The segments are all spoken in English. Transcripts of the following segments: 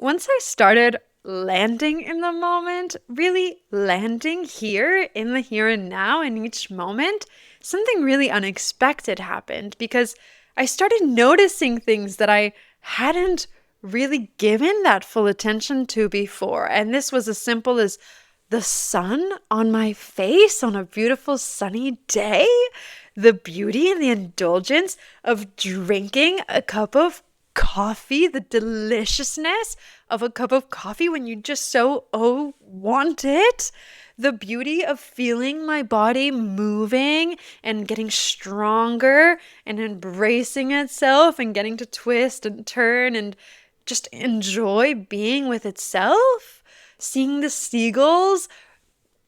once I started landing in the moment, really landing here and now in each moment, something really unexpected happened because I started noticing things that I hadn't really given that full attention to before. And this was as simple as the sun on my face on a beautiful sunny day, the beauty and the indulgence of drinking a cup of coffee, the deliciousness of a cup of coffee when you just want it, the beauty of feeling my body moving and getting stronger and embracing itself and getting to twist and turn and just enjoy being with itself, seeing the seagulls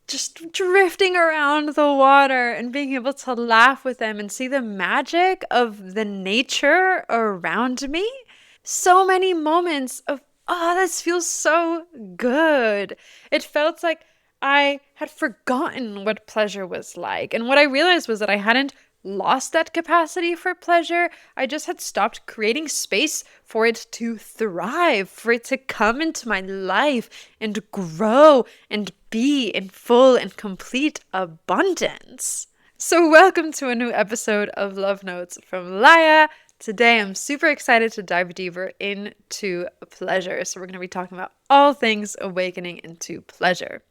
just drifting around the water and being able to laugh with them and see the magic of the nature around me. So many moments of, oh, this feels so good. It felt like I had forgotten what pleasure was like. And what I realized was that I hadn't lost that capacity for pleasure. I just had stopped creating space for it to thrive, for it to come into my life and grow and be in full and complete abundance. So, welcome to a new episode of Love Notes from Laya. Today, I'm super excited to dive deeper into pleasure. So, we're going to be talking about all things awakening into pleasure.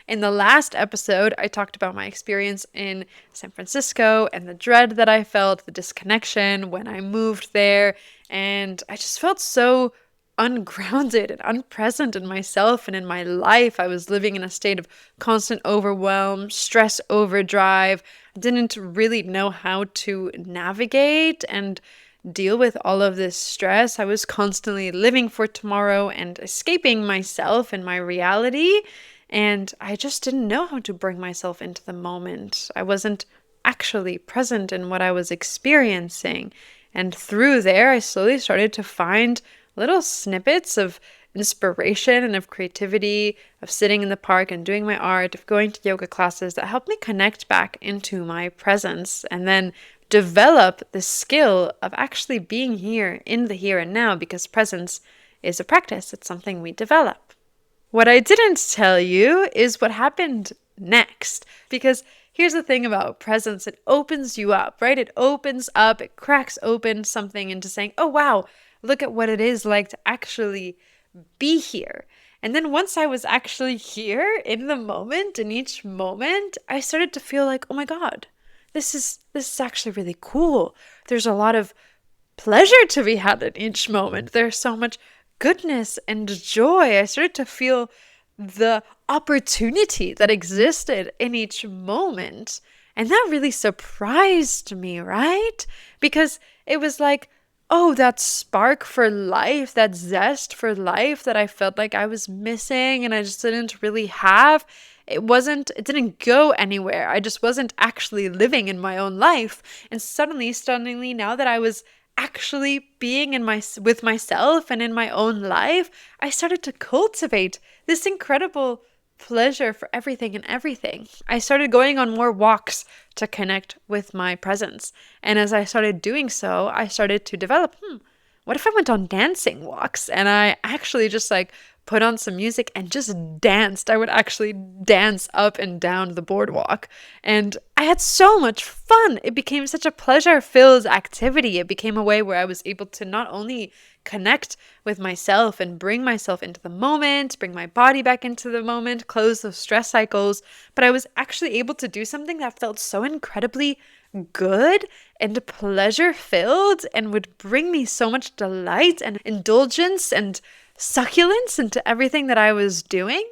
In the last episode, I talked about my experience in San Francisco and the dread that I felt, the disconnection when I moved there. And I just felt so ungrounded and unpresent in myself and in my life. I was living in a state of constant overwhelm, stress overdrive. I didn't really know how to navigate and deal with all of this stress. I was constantly living for tomorrow and escaping myself and my reality. And I just didn't know how to bring myself into the moment. I wasn't actually present in what I was experiencing. And through there, I slowly started to find little snippets of inspiration and of creativity, of sitting in the park and doing my art, of going to yoga classes that helped me connect back into my presence and then develop the skill of actually being here in the here and now, because presence is a practice. It's something we develop. What I didn't tell you is what happened next, because here's the thing about presence. It opens you up, right? It opens up, it cracks open something into saying, oh, wow, look at what it is like to actually be here. And then once I was actually here in the moment, in each moment, I started to feel like, oh my God, this is actually really cool. There's a lot of pleasure to be had in each moment. There's so much goodness and joy. I started to feel the opportunity that existed in each moment. And that really surprised me, right? Because it was like, oh, that spark for life, that zest for life that I felt like I was missing and I just didn't really have. It didn't go anywhere. I just wasn't actually living in my own life. And stunningly, now that I was actually being with myself and in my own life, I started to cultivate this incredible pleasure for everything and everything. I started going on more walks to connect with my presence. And as I started doing so, I started to develop, what if I went on dancing walks and I actually just put on some music and just danced? I would actually dance up and down the boardwalk. And I had so much fun. It became such a pleasure-filled activity. It became a way where I was able to not only connect with myself and bring myself into the moment, bring my body back into the moment, close those stress cycles, but I was actually able to do something that felt so incredibly good and pleasure-filled and would bring me so much delight and indulgence and succulence into everything that I was doing.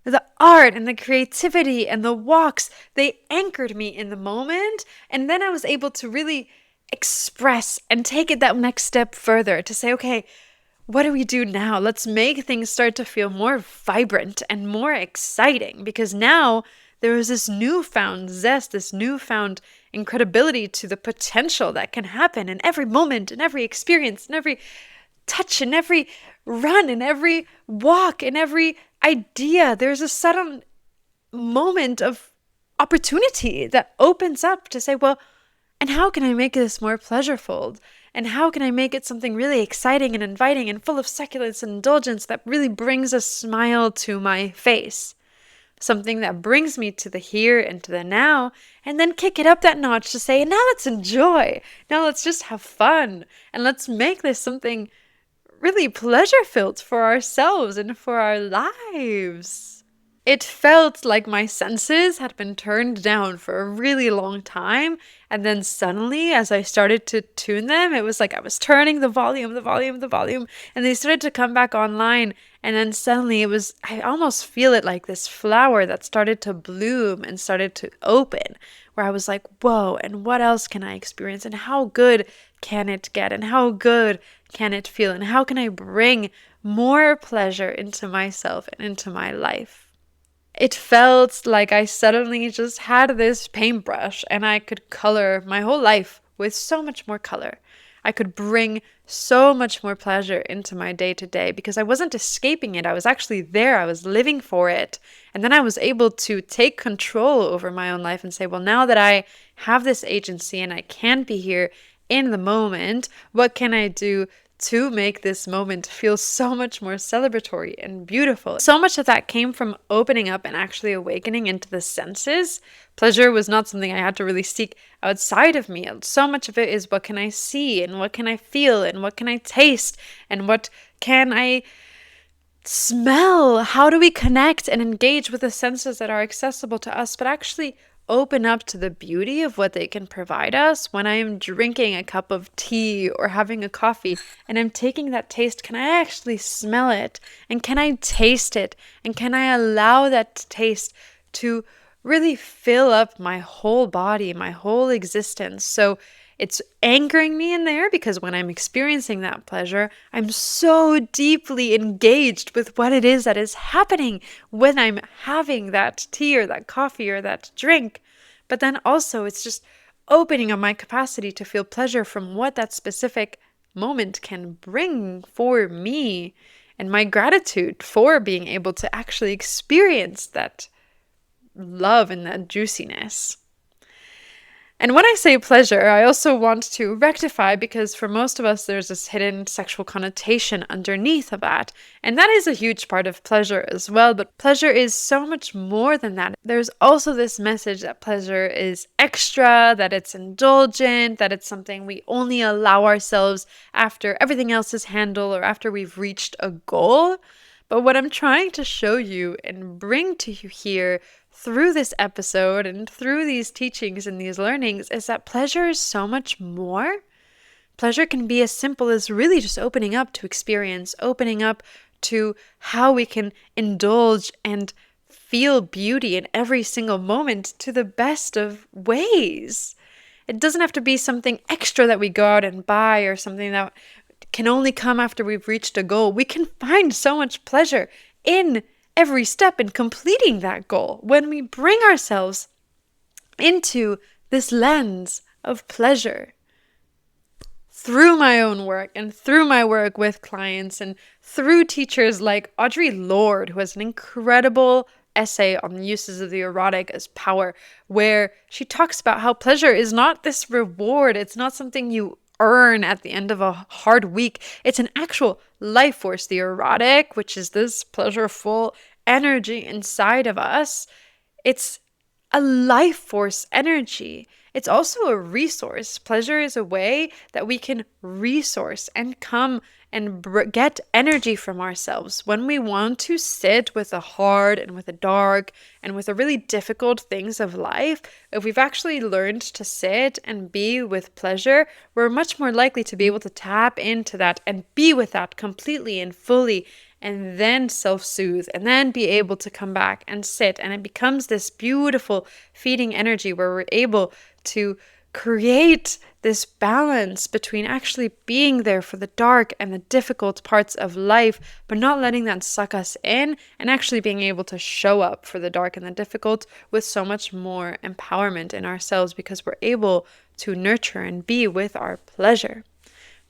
The art and the creativity and the walks, they anchored me in the moment. And then I was able to really express and take it that next step further to say, okay, what do we do now? Let's make things start to feel more vibrant and more exciting, because now there is this newfound zest, this newfound incredibility to the potential that can happen in every moment, in every experience, in every touch, in every run, in every walk, in every idea. There's a sudden moment of opportunity that opens up to say, well, and how can I make this more pleasureful? And how can I make it something really exciting and inviting and full of succulence and indulgence that really brings a smile to my face? Something that brings me to the here and to the now, and then kick it up that notch to say, now let's enjoy. Now let's just have fun. And let's make this something really pleasure filled for ourselves and for our lives. It felt like my senses had been turned down for a really long time. And then suddenly, as I started to tune them, it was like I was turning the volume, and they started to come back online. And then suddenly I almost feel it like this flower that started to bloom and started to open, where I was like, whoa, and what else can I experience? And how good can it get? And how good can it feel? And how can I bring more pleasure into myself and into my life? It felt like I suddenly just had this paintbrush and I could color my whole life with so much more color. I could bring so much more pleasure into my day to day because I wasn't escaping it. I was actually there. I was living for it. And then I was able to take control over my own life and say, well, now that I have this agency and I can be here in the moment, what can I do to make this moment feel so much more celebratory and beautiful? So much of that came from opening up and actually awakening into the senses. Pleasure was not something I had to really seek outside of me. So much of it is what can I see and what can I feel and what can I taste and what can I smell? How do we connect and engage with the senses that are accessible to us, but actually open up to the beauty of what they can provide us? When I am drinking a cup of tea or having a coffee and I'm taking that taste, can I actually smell it? And can I taste it? And can I allow that taste to really fill up my whole body, my whole existence? So it's anchoring me in there because when I'm experiencing that pleasure, I'm so deeply engaged with what it is that is happening when I'm having that tea or that coffee or that drink. But then also it's just opening up my capacity to feel pleasure from what that specific moment can bring for me, and my gratitude for being able to actually experience that love and that juiciness. And when I say pleasure, I also want to rectify, because for most of us, there's this hidden sexual connotation underneath of that. And that is a huge part of pleasure as well. But pleasure is so much more than that. There's also this message that pleasure is extra, that it's indulgent, that it's something we only allow ourselves after everything else is handled or after we've reached a goal. But what I'm trying to show you and bring to you here through this episode and through these teachings and these learnings is that pleasure is so much more. Pleasure can be as simple as really just opening up to experience, opening up to how we can indulge and feel beauty in every single moment to the best of ways. It doesn't have to be something extra that we go out and buy or something that can only come after we've reached a goal. We can find so much pleasure in every step in completing that goal when we bring ourselves into this lens of pleasure. Through my own work and through my work with clients and through teachers like Audre Lorde, who has an incredible essay on the uses of the erotic as power, where she talks about how pleasure is not this reward. It's not something you earn at the end of a hard week. It's an actual life force. The erotic, which is this pleasureful energy inside of us, it's a life force energy. It's also a resource. Pleasure is a way that we can resource and come and get energy from ourselves when we want to sit with the hard and with the dark and with the really difficult things of life. If we've actually learned to sit and be with pleasure, we're much more likely to be able to tap into that and be with that completely and fully, and then self-soothe, and then be able to come back and sit. And it becomes this beautiful feeding energy where we're able to create this balance between actually being there for the dark and the difficult parts of life, but not letting that suck us in, and actually being able to show up for the dark and the difficult with so much more empowerment in ourselves because we're able to nurture and be with our pleasure.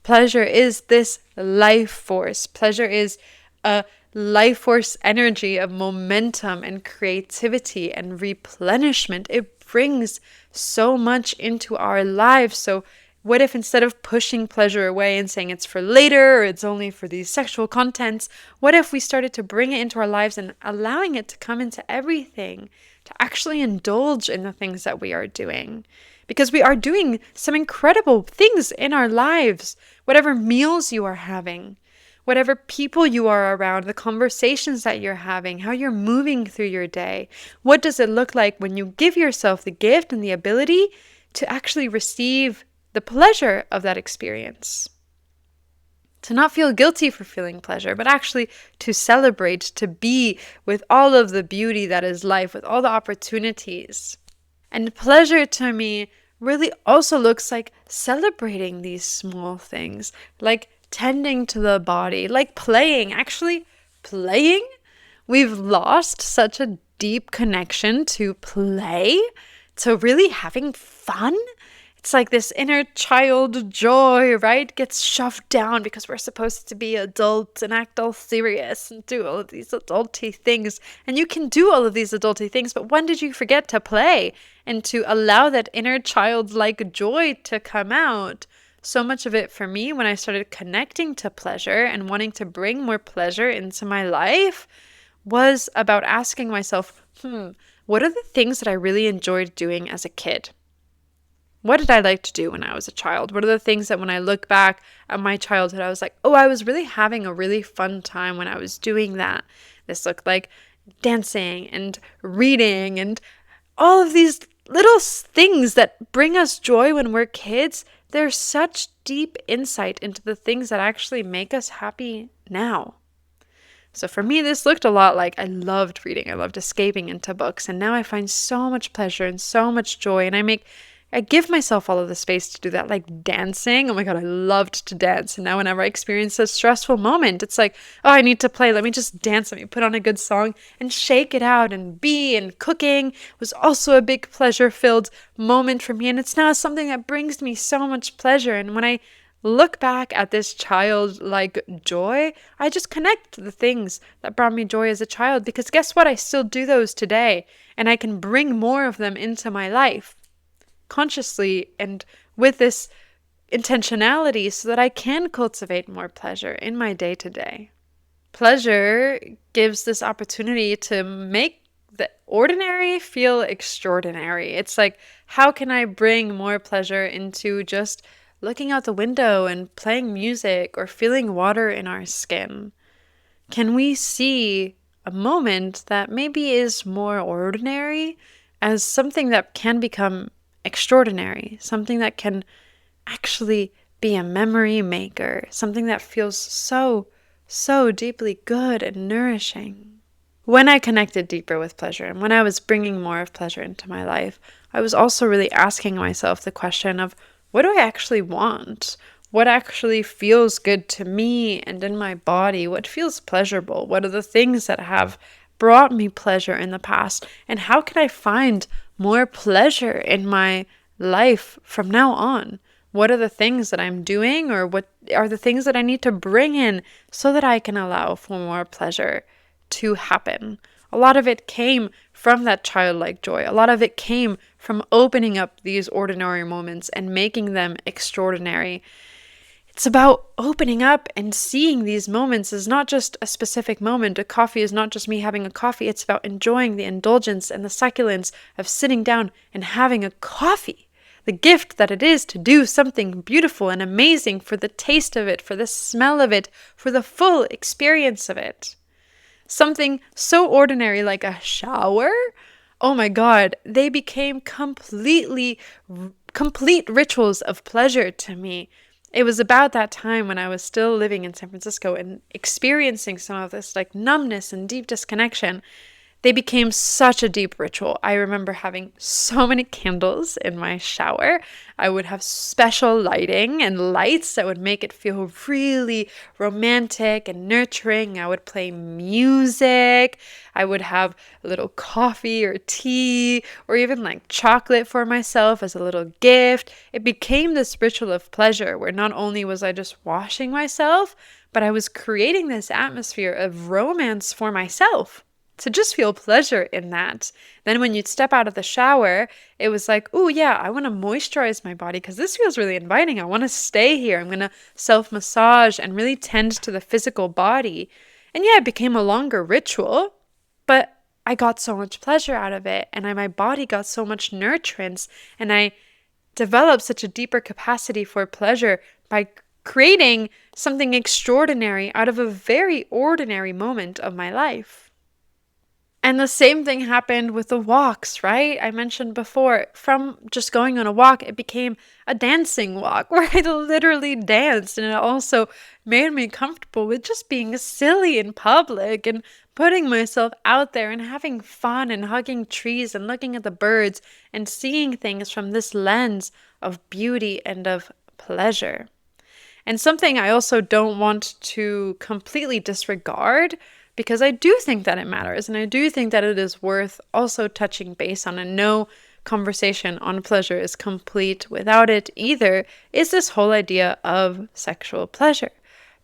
Pleasure is this life force. Pleasure is a life force energy of momentum and creativity and replenishment. It brings so much into our lives. So What if instead of pushing pleasure away and saying it's for later or it's only for these sexual contents, what if we started to bring it into our lives and allowing it to come into everything, to actually indulge in the things that we are doing? Because we are doing some incredible things in our lives, whatever meals you are having, whatever people you are around, the conversations that you're having, how you're moving through your day. What does it look like when you give yourself the gift and the ability to actually receive the pleasure of that experience? To not feel guilty for feeling pleasure, but actually to celebrate, to be with all of the beauty that is life, with all the opportunities. And pleasure to me really also looks like celebrating these small things, like tending to the body, like playing. Actually, playing, we've lost such a deep connection to play, to really having fun. It's like this inner child joy, right? Gets shoved down because we're supposed to be adults and act all serious and do all of these adulty things. And you can do all of these adulty things, but when did you forget to play and to allow that inner childlike joy to come out? So much of it for me, when I started connecting to pleasure and wanting to bring more pleasure into my life, was about asking myself, what are the things that I really enjoyed doing as a kid? What did I like to do when I was a child? What are the things that when I look back at my childhood, I was like, oh, I was really having a really fun time when I was doing that. This looked like dancing and reading and all of these little things that bring us joy when we're kids. There's such deep insight into the things that actually make us happy now. So for me, this looked a lot like I loved reading. I loved escaping into books. And now I find so much pleasure and so much joy. And I give myself all of the space to do that, like dancing. Oh my God, I loved to dance. And now whenever I experience a stressful moment, it's like, oh, I need to play. Let me just dance. Let me put on a good song and shake it out. And cooking was also a big pleasure-filled moment for me. And it's now something that brings me so much pleasure. And when I look back at this childlike joy, I just connect to the things that brought me joy as a child. Because guess what? I still do those today. And I can bring more of them into my life consciously and with this intentionality so that I can cultivate more pleasure in my day-to-day. Pleasure gives this opportunity to make the ordinary feel extraordinary. It's like, how can I bring more pleasure into just looking out the window and playing music or feeling water in our skin? Can we see a moment that maybe is more ordinary as something that can become extraordinary, something that can actually be a memory maker, something that feels so, so deeply good and nourishing? When I connected deeper with pleasure and when I was bringing more of pleasure into my life, I was also really asking myself the question of, what do I actually want? What actually feels good to me and in my body? What feels pleasurable? What are the things that have brought me pleasure in the past? And how can I find more pleasure in my life from now on? What are the things that I'm doing, or what are the things that I need to bring in so that I can allow for more pleasure to happen? A lot of it came from that childlike joy. A lot of it came from opening up these ordinary moments and making them extraordinary. It's about opening up and seeing these moments as not just a specific moment. A coffee is not just me having a coffee. It's about enjoying the indulgence and the succulence of sitting down and having a coffee. The gift that it is to do something beautiful and amazing, for the taste of it, for the smell of it, for the full experience of it. Something so ordinary like a shower, oh my God, they became complete rituals of pleasure to me. It was about that time when I was still living in San Francisco and experiencing some of this like numbness and deep disconnection. They became such a deep ritual. I remember having so many candles in my shower. I would have special lighting and lights that would make it feel really romantic and nurturing. I would play music. I would have a little coffee or tea or even like chocolate for myself as a little gift. It became this ritual of pleasure where not only was I just washing myself, but I was creating this atmosphere of romance for myself. to just feel pleasure in that. Then when you'd step out of the shower, it was like, oh yeah, I want to moisturize my body because this feels really inviting. I want to stay here. I'm going to self-massage and really tend to the physical body. And yeah, it became a longer ritual, but I got so much pleasure out of it, and my body got so much nurturance, and I developed such a deeper capacity for pleasure by creating something extraordinary out of a very ordinary moment of my life. And the same thing happened with the walks, right? I mentioned before, from just going on a walk, it became a dancing walk where I literally danced. And it also made me comfortable with just being silly in public and putting myself out there and having fun and hugging trees and looking at the birds and seeing things from this lens of beauty and of pleasure. And something I also don't want to completely disregard, because I do think that it matters, and I do think that it is worth also touching base on, and no conversation on pleasure is complete without it either, is this whole idea of sexual pleasure.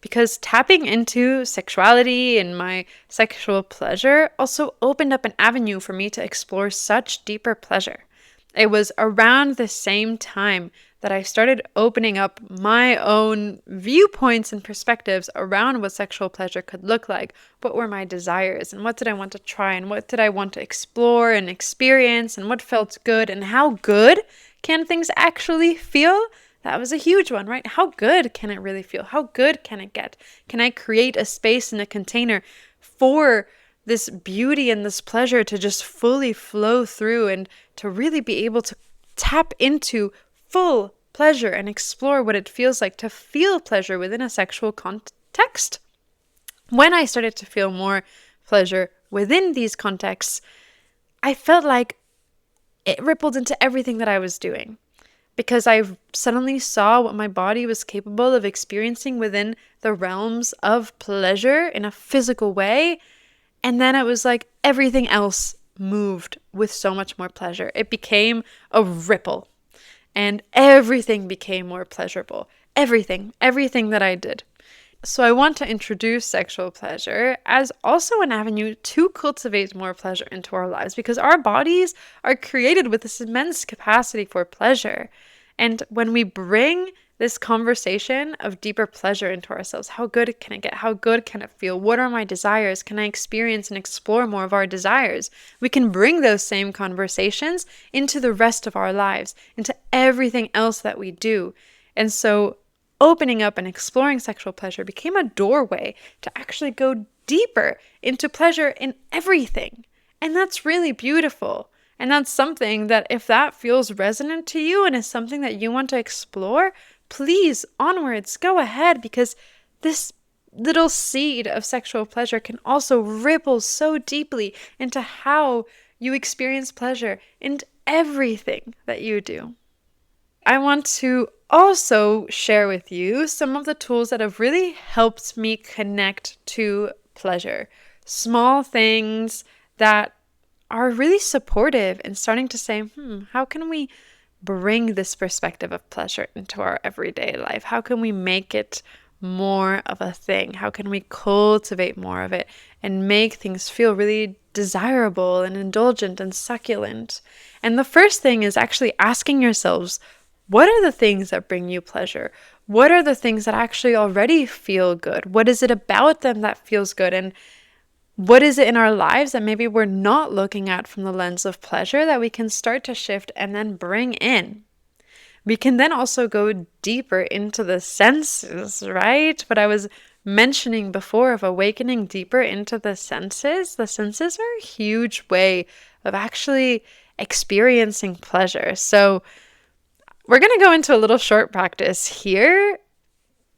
Because tapping into sexuality and my sexual pleasure also opened up an avenue for me to explore such deeper pleasure. It was around the same time that I started opening up my own viewpoints and perspectives around what sexual pleasure could look like. What were my desires, and what did I want to try, and what did I want to explore and experience, and what felt good, and how good can things actually feel? That was a huge one, right? How good can it really feel? How good can it get? Can I create a space and a container for this beauty and this pleasure to just fully flow through, and to really be able to tap into full pleasure and explore what it feels like to feel pleasure within a sexual context? When I started to feel more pleasure within these contexts, I felt like it rippled into everything that I was doing, because I suddenly saw what my body was capable of experiencing within the realms of pleasure in a physical way. And then it was like everything else moved with so much more pleasure. It became a ripple, and everything became more pleasurable. Everything that I did. So I want to introduce sexual pleasure as also an avenue to cultivate more pleasure into our lives, because our bodies are created with this immense capacity for pleasure. And when we bring this conversation of deeper pleasure into ourselves, how good can it get? How good can it feel? What are my desires? Can I experience and explore more of our desires? We can bring those same conversations into the rest of our lives, into everything else that we do. And so opening up and exploring sexual pleasure became a doorway to actually go deeper into pleasure in everything. And that's really beautiful. And that's something that, if that feels resonant to you and is something that you want to explore, please, onwards, go ahead, because this little seed of sexual pleasure can also ripple so deeply into how you experience pleasure in everything that you do. I want to also share with you some of the tools that have really helped me connect to pleasure. Small things that are really supportive and starting to say, how can we bring this perspective of pleasure into our everyday life? How can we make it more of a thing? How can we cultivate more of it and make things feel really desirable and indulgent and succulent? And the first thing is actually asking yourselves, what are the things that bring you pleasure? What are the things that actually already feel good? What is it about them that feels good? And what is it in our lives that maybe we're not looking at from the lens of pleasure that we can start to shift and then bring in? We can then also go deeper into the senses, right? What I was mentioning before of awakening deeper into the senses. The senses are a huge way of actually experiencing pleasure. So we're going to go into a little short practice here.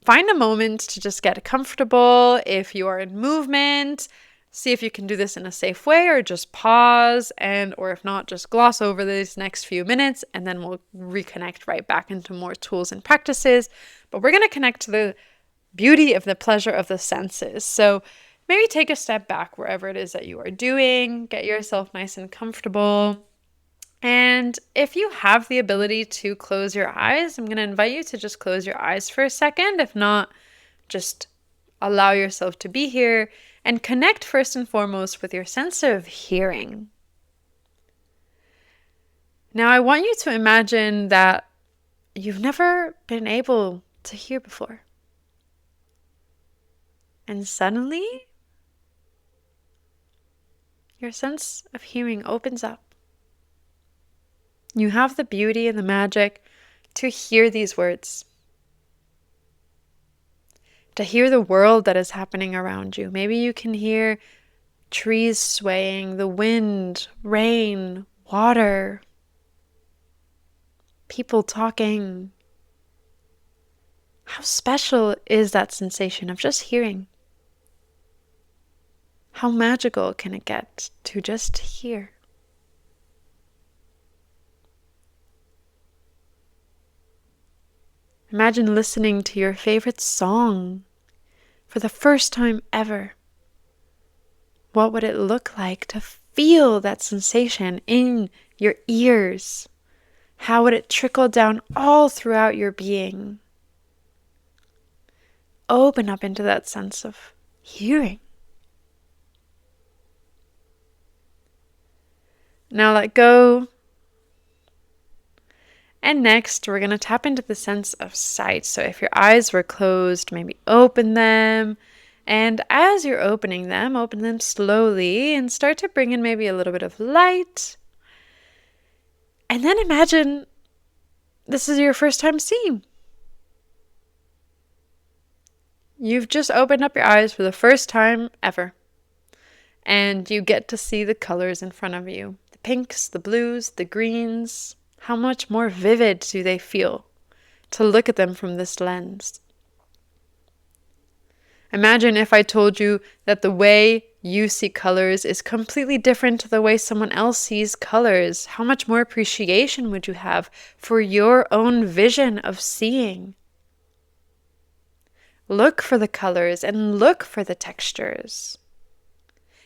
Find a moment to just get comfortable. If you are in movement, see if you can do this in a safe way, or just pause, or if not, just gloss over these next few minutes, and then we'll reconnect right back into more tools and practices. But we're going to connect to the beauty of the pleasure of the senses. So maybe take a step back wherever it is that you are doing, get yourself nice and comfortable. And if you have the ability to close your eyes, I'm going to invite you to just close your eyes for a second. If not, just allow yourself to be here and connect first and foremost with your sense of hearing. Now, I want you to imagine that you've never been able to hear before. And suddenly, your sense of hearing opens up. You have the beauty and the magic to hear these words, to hear the world that is happening around you. Maybe you can hear trees swaying, the wind, rain, water, people talking. How special is that sensation of just hearing? How magical can it get to just hear? Imagine listening to your favorite song for the first time ever. What would it look like to feel that sensation in your ears? How would it trickle down all throughout your being? Open up into that sense of hearing. Now let go. And next, we're going to tap into the sense of sight. So if your eyes were closed, maybe open them. And as you're open them slowly and start to bring in maybe a little bit of light. And then imagine this is your first time seeing. You've just opened up your eyes for the first time ever. And you get to see the colors in front of you. The pinks, the blues, the greens. How much more vivid do they feel to look at them from this lens? Imagine if I told you that the way you see colors is completely different to the way someone else sees colors. How much more appreciation would you have for your own vision of seeing? Look for the colors and look for the textures.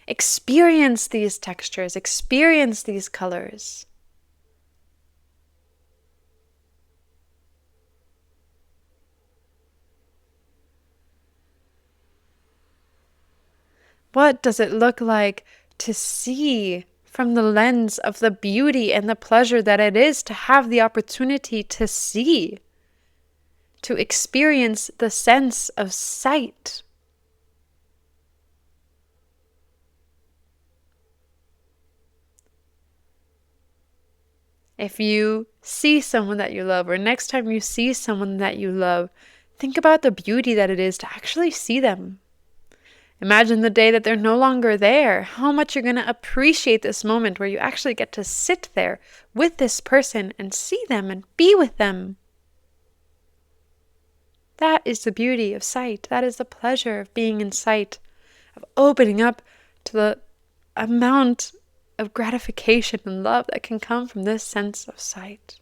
Experience these textures, experience these colors. What does it look like to see from the lens of the beauty and the pleasure that it is to have the opportunity to see, to experience the sense of sight? If you see someone that you love, or next time you see someone that you love, think about the beauty that it is to actually see them. Imagine the day that they're no longer there, how much you're going to appreciate this moment where you actually get to sit there with this person and see them and be with them. That is the beauty of sight. That is the pleasure of being in sight, of opening up to the amount of gratification and love that can come from this sense of sight.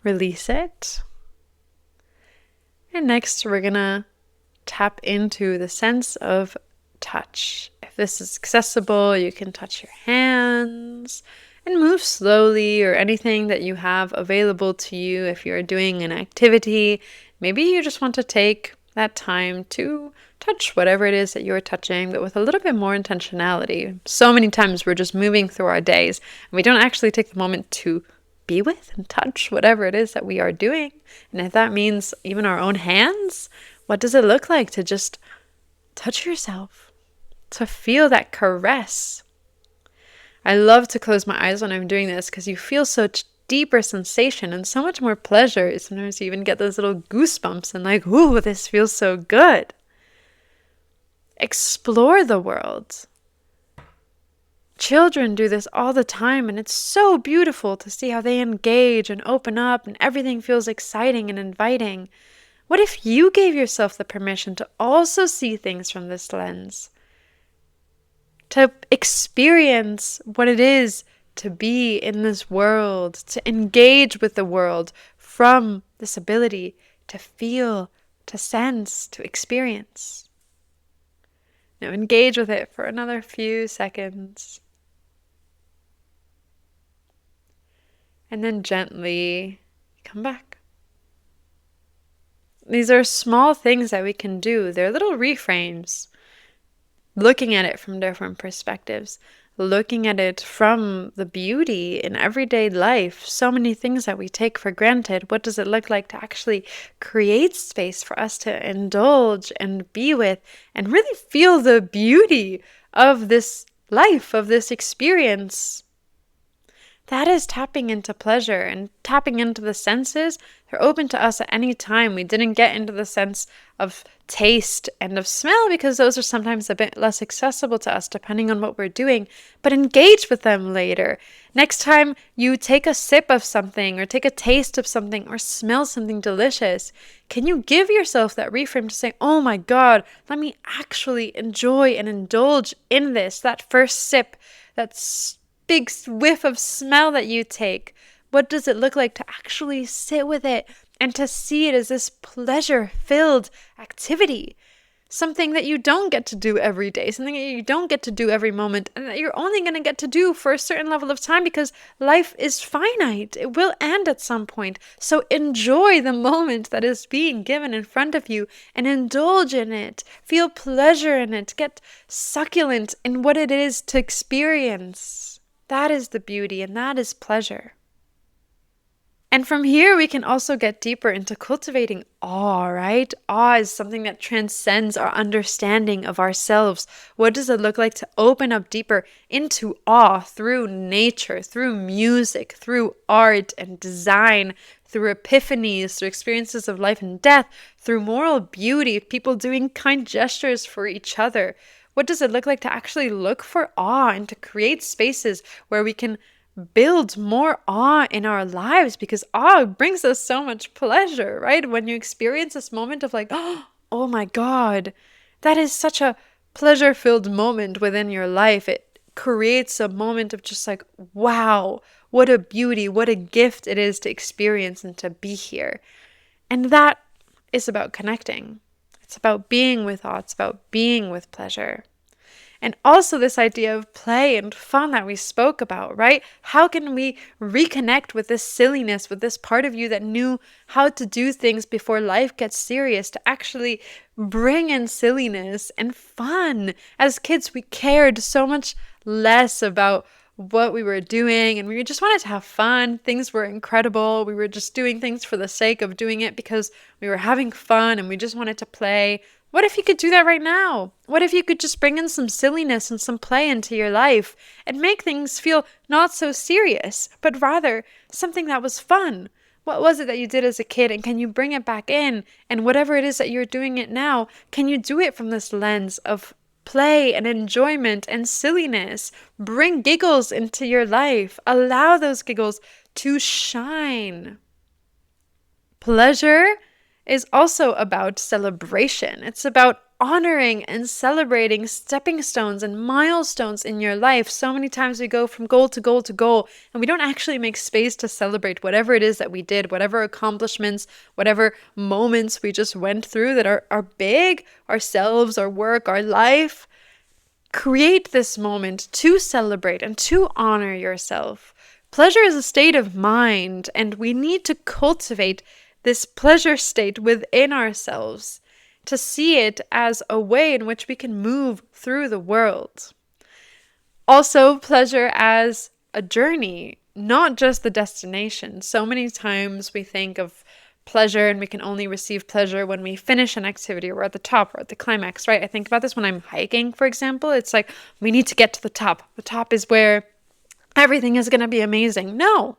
Release it. And next, we're going to tap into the sense of touch. If this is accessible, you can touch your hands and move slowly, or anything that you have available to you. If you're doing an activity, maybe you just want to take that time to touch whatever it is that you're touching, but with a little bit more intentionality. So many times we're just moving through our days and we don't actually take the moment to be with and touch whatever it is that we are doing. And if that means even our own hands, what does it look like to just touch yourself, to feel that caress? I love to close my eyes when I'm doing this because you feel such deeper sensation and so much more pleasure. Sometimes you even get those little goosebumps and like, ooh, this feels so good. Explore the world. Children do this all the time, and it's so beautiful to see how they engage and open up and everything feels exciting and inviting. What if you gave yourself the permission to also see things from this lens? To experience what it is to be in this world, to engage with the world from this ability to feel, to sense, to experience. Now engage with it for another few seconds. And then gently come back. These are small things that we can do. They're little reframes, looking at it from different perspectives, looking at it from the beauty in everyday life. So many things that we take for granted. What does it look like to actually create space for us to indulge and be with and really feel the beauty of this life, of this experience? That is tapping into pleasure and tapping into the senses. They're open to us at any time. We didn't get into the sense of taste and of smell because those are sometimes a bit less accessible to us depending on what we're doing, but engage with them later. Next time you take a sip of something or take a taste of something or smell something delicious, can you give yourself that reframe to say, oh my God, let me actually enjoy and indulge in this, that first sip, that's big whiff of smell that you take. What does it look like to actually sit with it and to see it as this pleasure-filled activity? Something that you don't get to do every day, something that you don't get to do every moment, and that you're only going to get to do for a certain level of time because life is finite. It will end at some point. So enjoy the moment that is being given in front of you and indulge in it. Feel pleasure in it. Get succulent in what it is to experience. That is the beauty, and that is pleasure. And from here, we can also get deeper into cultivating awe, right? Awe is something that transcends our understanding of ourselves. What does it look like to open up deeper into awe through nature, through music, through art and design, through epiphanies, through experiences of life and death, through moral beauty, people doing kind gestures for each other? What does it look like to actually look for awe and to create spaces where we can build more awe in our lives? Because awe brings us so much pleasure, right? When you experience this moment of like, oh my God, that is such a pleasure-filled moment within your life. It creates a moment of just like, wow, what a beauty, what a gift it is to experience and to be here. And that is about connecting. It's about being with awe. It's about being with pleasure. And also this idea of play and fun that we spoke about, right? How can we reconnect with this silliness, with this part of you that knew how to do things before life gets serious, to actually bring in silliness and fun? As kids, we cared so much less about what we were doing and we just wanted to have fun. Things were incredible. We were just doing things for the sake of doing it because we were having fun and we just wanted to play. What if you could do that right now? What if you could just bring in some silliness and some play into your life and make things feel not so serious, but rather something that was fun? What was it that you did as a kid, and can you bring it back in? And whatever it is that you're doing it now, can you do it from this lens of play and enjoyment and silliness? Bring giggles into your life. Allow those giggles to shine. Pleasure is also about celebration. It's about honoring and celebrating stepping stones and milestones in your life. So many times we go from goal to goal to goal, and we don't actually make space to celebrate whatever it is that we did, whatever accomplishments, whatever moments we just went through that are big, ourselves, our work, our life. Create this moment to celebrate and to honor yourself. Pleasure is a state of mind, and we need to cultivate this pleasure state within ourselves to see it as a way in which we can move through the world. Also, pleasure as a journey, not just the destination. So many times we think of pleasure and we can only receive pleasure when we finish an activity or we're at the top or at the climax, right? I think about this when I'm hiking, for example. It's like, we need to get to the top. The top is where everything is going to be amazing. No.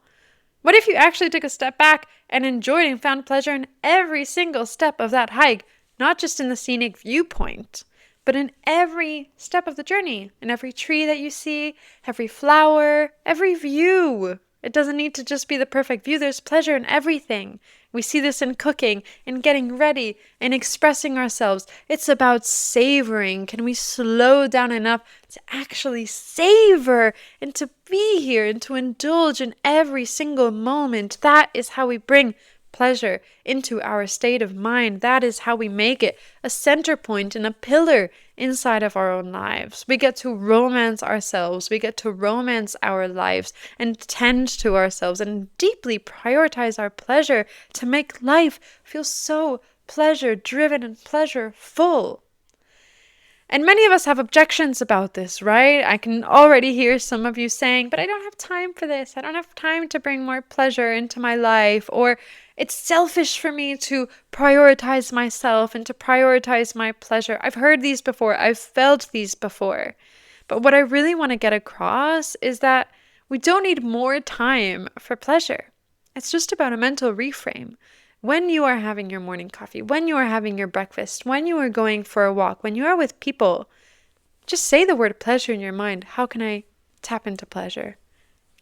What if you actually took a step back and enjoyed and found pleasure in every single step of that hike, not just in the scenic viewpoint, but in every step of the journey, in every tree that you see, every flower, every view? It doesn't need to just be the perfect view. There's pleasure in everything. We see this in cooking, in getting ready, in expressing ourselves. It's about savoring. Can we slow down enough to actually savor and to be here and to indulge in every single moment? That is how we bring pleasure into our state of mind. That is how we make it a center point and a pillar inside of our own lives. We get to romance ourselves. We get to romance our lives and tend to ourselves and deeply prioritize our pleasure to make life feel so pleasure driven and pleasure full. And many of us have objections about this, right? I can already hear some of you saying, but I don't have time for this. I don't have time to bring more pleasure into my life. Or it's selfish for me to prioritize myself and to prioritize my pleasure. I've heard these before. I've felt these before. But what I really want to get across is that we don't need more time for pleasure. It's just about a mental reframe. When you are having your morning coffee, when you are having your breakfast, when you are going for a walk, when you are with people, just say the word pleasure in your mind. How can I tap into pleasure?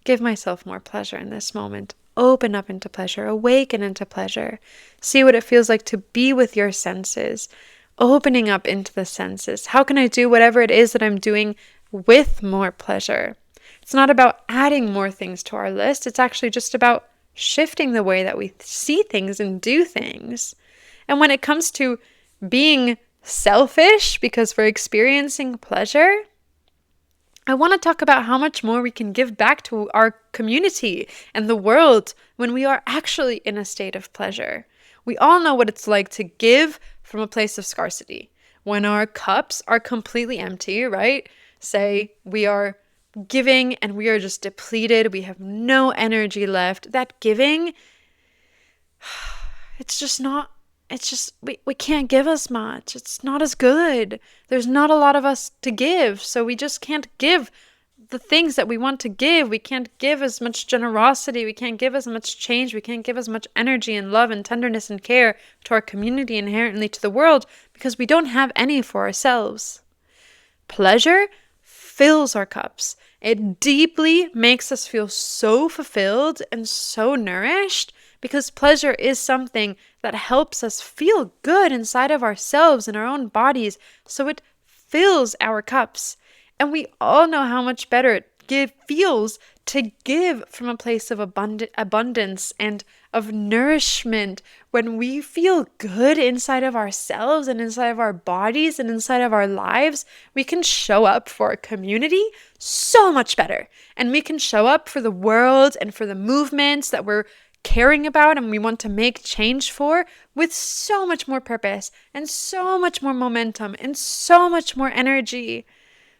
Give myself more pleasure in this moment. Open up into pleasure. Awaken into pleasure. See what it feels like to be with your senses. Opening up into the senses. How can I do whatever it is that I'm doing with more pleasure? It's not about adding more things to our list. It's actually just about shifting the way that we see things and do things. And when it comes to being selfish because we're experiencing pleasure, I want to talk about how much more we can give back to our community and the world when we are actually in a state of pleasure. We all know what it's like to give from a place of scarcity. When our cups are completely empty, right? Say we are giving and we are just depleted, we have no energy left. That giving, we can't give as much. It's not as good. There's not a lot of us to give, so we just can't give the things that we want to give. We can't give as much generosity. We can't give as much change. We can't give as much energy and love and tenderness and care to our community, inherently to the world, because we don't have any for ourselves. Pleasure fills our cups. It deeply makes us feel so fulfilled and so nourished, because pleasure is something that helps us feel good inside of ourselves and our own bodies. So it fills our cups. And we all know how much better it feels to give from a place of abundance and of nourishment. When we feel good inside of ourselves and inside of our bodies and inside of our lives, we can show up for a community so much better. And we can show up for the world and for the movements that we're caring about and we want to make change for with so much more purpose and so much more momentum and so much more energy.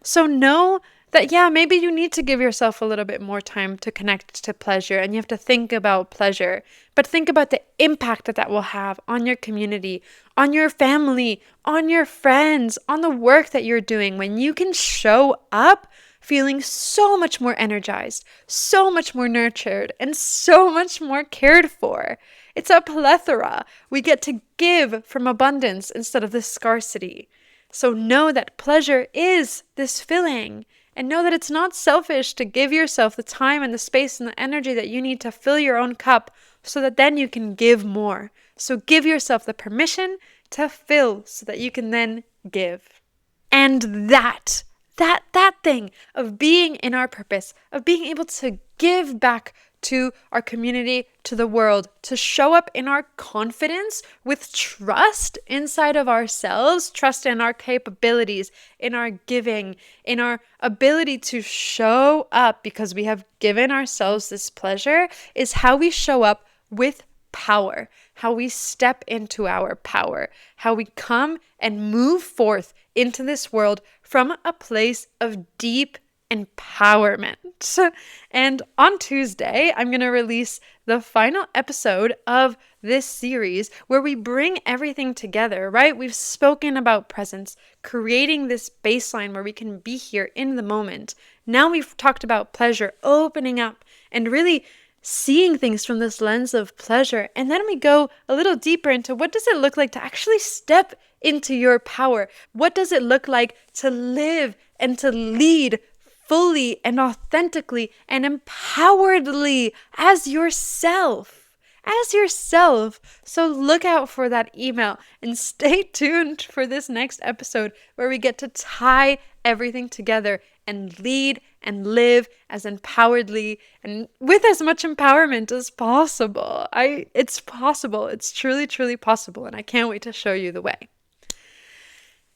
So know that, yeah, maybe you need to give yourself a little bit more time to connect to pleasure and you have to think about pleasure, but think about the impact that will have on your community, on your family, on your friends, on the work that you're doing when you can show up feeling so much more energized, so much more nurtured, and so much more cared for. It's a plethora. We get to give from abundance instead of this scarcity. So know that pleasure is this filling, and know that it's not selfish to give yourself the time and the space and the energy that you need to fill your own cup so that then you can give more. So give yourself the permission to fill so that you can then give. And that thing of being in our purpose, of being able to give back to our community, to the world, to show up in our confidence with trust inside of ourselves, trust in our capabilities, in our giving, in our ability to show up because we have given ourselves this pleasure, is how we show up with power, how we step into our power, how we come and move forth into this world from a place of deep empowerment. And on Tuesday, I'm going to release the final episode of this series where we bring everything together, right? We've spoken about presence, creating this baseline where we can be here in the moment. Now we've talked about pleasure, opening up and really seeing things from this lens of pleasure. And then we go a little deeper into what does it look like to actually step into your power? What does it look like to live and to lead fully and authentically and empoweredly as yourself? As yourself. So look out for that email and stay tuned for this next episode where we get to tie everything together and lead and live as empoweredly and with as much empowerment as possible. It's possible. It's truly, truly possible. And I can't wait to show you the way.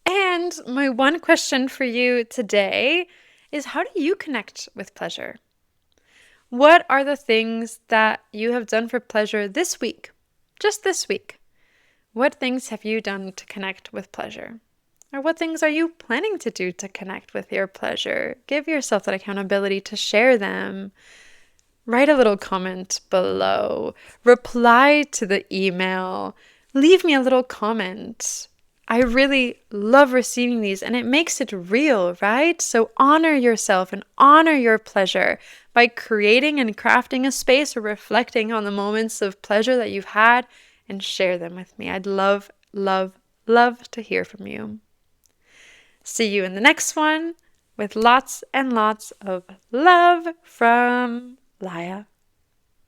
And my one question for you today is, how do you connect with pleasure? What are the things that you have done for pleasure this week? Just this week. What things have you done to connect with pleasure? Or what things are you planning to do to connect with your pleasure? Give yourself that accountability to share them. Write a little comment below. Reply to the email. Leave me a little comment. I really love receiving these and it makes it real, right? So honor yourself and honor your pleasure by creating and crafting a space or reflecting on the moments of pleasure that you've had and share them with me. I'd love, love, love to hear from you. See you in the next one with lots and lots of love from Laya.